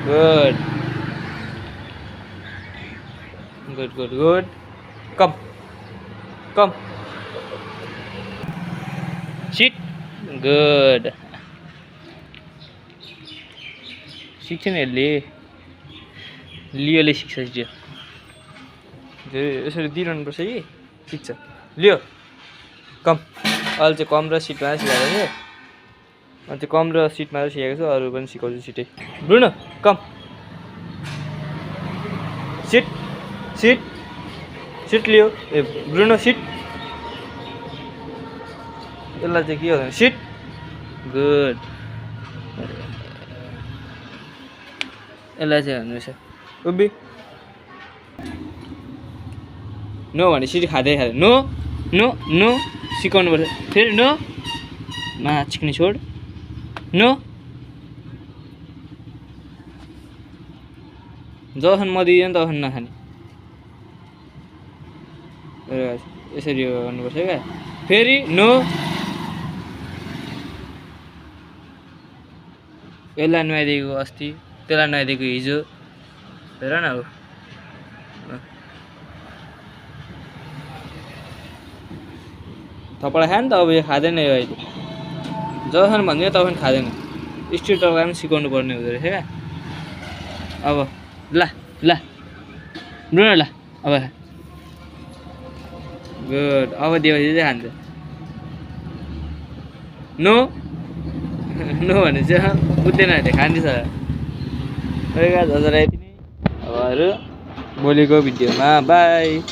Good. Good. Come. Sit. Good. सिक्छ नि लियोले सिक्छ त्यो यसरी दिइरहनुपर्छ कि सिक्छ लियो कम अहिले चाहिँ कम र सिटमा सिकाएको थिएँ अनि त्यो कम र सिटमा सिकाएको छु अरू पनि सिकाउँछु सिटै ब्रुनो कम सिट लियो ए ब्रुनो सिट यसलाई चाहिँ के हो सिट गुड यसलाई चाहिँ भन्नुहोस् उभि नो भने सिट खाँदै नो सिकाउनु पर्छ फेरि नो मा चिक्ने छोड नो जखन म दिएँ तखन नखाने यसरी गर्नुपर्छ क्या फेरि नो यसलाई नुहाइदिएको अस्ति त्यसलाई नुहाइदिएको हिजो हेर न अब थपडा खायो नि त अब यो खाँदैन यो अहिले जखन भन्यो तखन खाँदैन स्ट्रिट टर्का पनि सिकाउनु पर्ने हुँदो रहेछ क्या अब ल ब्रुनो ल अब गुड अब दिएपछि चाहिँ खान्छ नो भने चाहिँ बुझ्दैन अहिले खाँदैछ हजुर यति नै अब अरू भोलिको भिडियोमा बाई